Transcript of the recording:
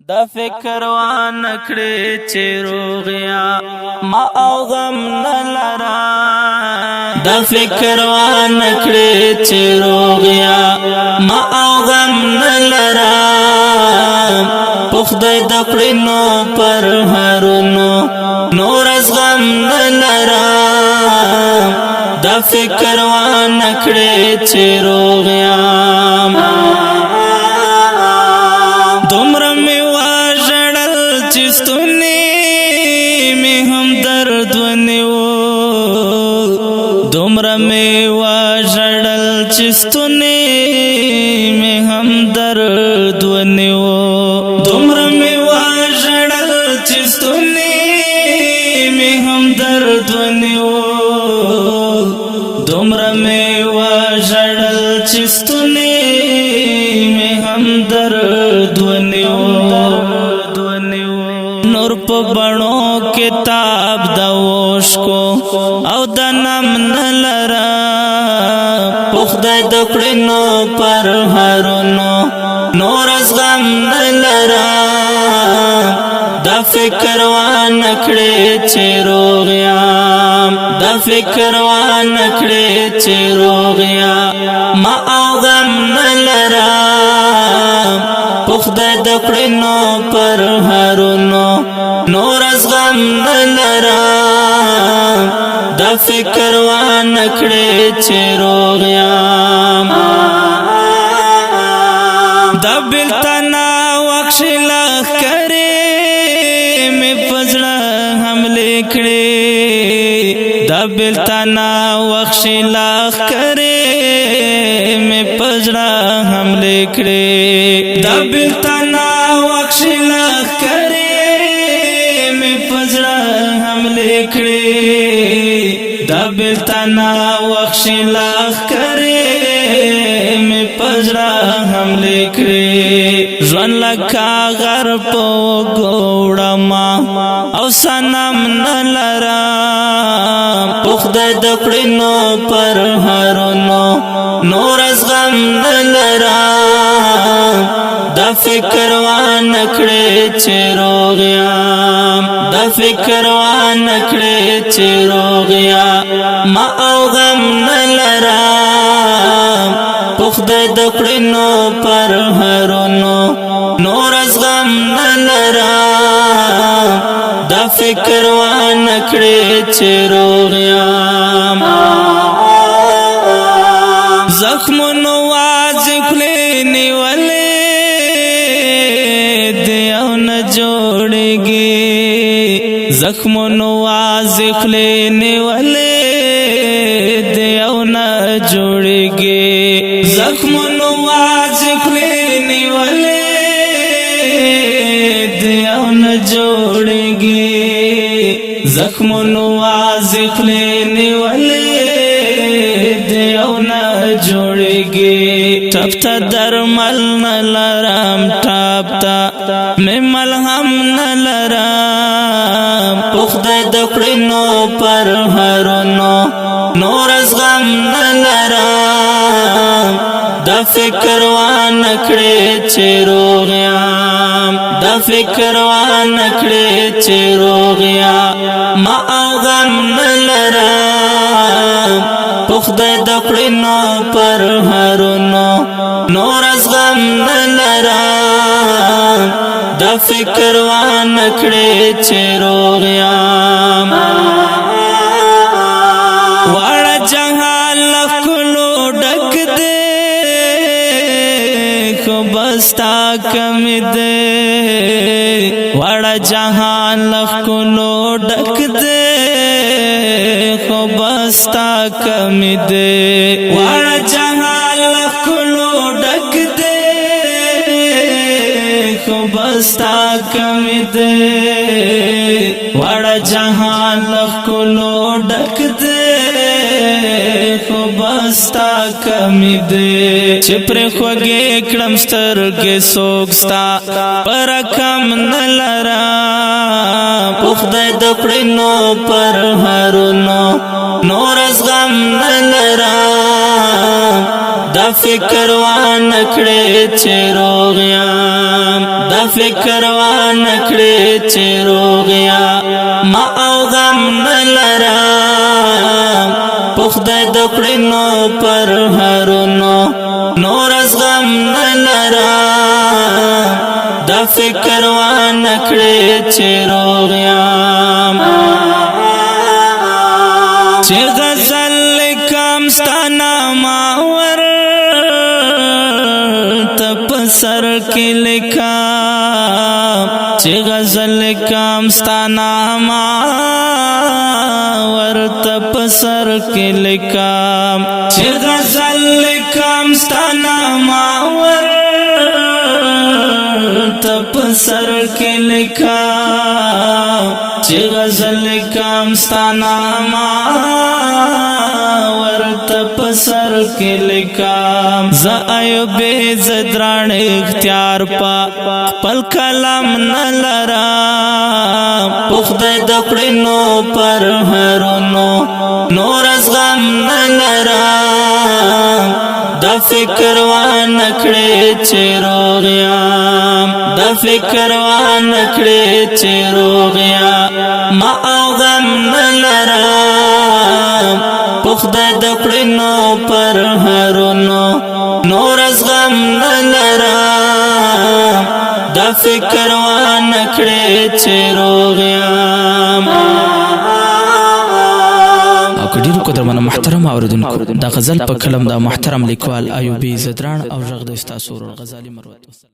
دا فکر وان کړی چې روغیا ما او غم نلرا دا فکر وان کړی چې روغیا ما او غم نلرا پخدای د کړنو پر هرونو نور از غم نلرا دا فکر وان کړی چې روغیا دومره می واژړل چې ستونی می هم درد ونیو دومره می واژړل چې ستونی می هم درد ونیو دومره می واژړل چې ستونی می هم درد ونیو دومره می واژړل چې ستونی می هم درد ونیو نور په بڼو کتاب د وش کو او د نام نلرا پخدای د کړنو پر هرونو نور از غم نلرا دا فکر وان کړی چې روغیا دا فکر وان کړی چې روغیا ما او غم نلرا پخدای د کړنو پر هرونو نور از غم نلرا دا فکر وان کړی چې روغیا دا بلتنا وښلا کرے می پزړه حمله کړې دا بلتنا وښلا کرے می پزړه حمله کړې دا بلتنا وښلا کرے می پزړه حمله کړې دا بلتنا وښلا کرے می پزړه حمله کړې ژوند لکه غر په ګوړما او سنم نلرا پخدای د کړنو پر هرونو نور از غم نلرا دا فکر وان کړی چې روغیا دا فکر وان کړی چې روغیا ما او غم نلرا پخدای د کړنو پر هرونو نور از غم نلرا دا فکر وان کړی چې روغیا زخمونو واځي خلې نیولې دیو نه جوړېږي زخمونو واځي خلې نیولې دیو نه جوړېږي زخمونو واځي خلې نیولې دیو نه جوړېږي زخمونو واځي خلې نیولې دیو نه جوړېږي ټپ ته درمل نلرم ټپ ته مې ملهم نلرم پخدای د کړنو پر هرونو نور از غم نلرم دا فکر وان کړی چې روغیا دا فکر وان کړی چې روغیا ما او غم نلرم پخدای د کړنو پر هرونو نور از غم نلرم دا فکر وان کړی چې روغیا واړه جهان لکلو ډک دے خو بستا کم دے واړه جهان لکلو ډک دے خو بستا کم دے واړه جهان لکلو ډک دے خو بستا کم دے واړه جهان لکلو ډک دے خو بستا کم دے چې پر خوږې کړم سترګې سوکستا پر کم نلرا پخدای د کړنو پر هرونو نور از غم نلرا دا فکر وان کړې چې روغ یم دا فکر وانکړې چې روغیا ما او غم نلرم په خدای د کړنو پر هرونو نور از غم نلرم دا فکر وانکړې چې روغیا چې غزل لیکم ستا نامه ورته په سر کې لیکم چې غزل لیکم ستا نامه ورته په سر کې لیکم چې غزل لیکم ستا نامه ورته په سر کې لیکم چې غزل لیکم ستا نامه ورته په سر کې لیکم زه ایوب زدران اختیار په خپل کلام نه لرم په خدای د کړنو پر هرونو نور از غم نه لرم دا فکر وانکړې چې روغیا دا فکر وانکړې چې روغیا ما او غم نه لرم په خدای د کړنو پر هرونو نور از غم نه لرم دا فکر وانکړې چې روغیا ډیرو قدرمنو محترم اوریدونکو دا غزل په کلم د محترم لیکوال ایوب زدران او ژغ د استاد سرور غزالی مروت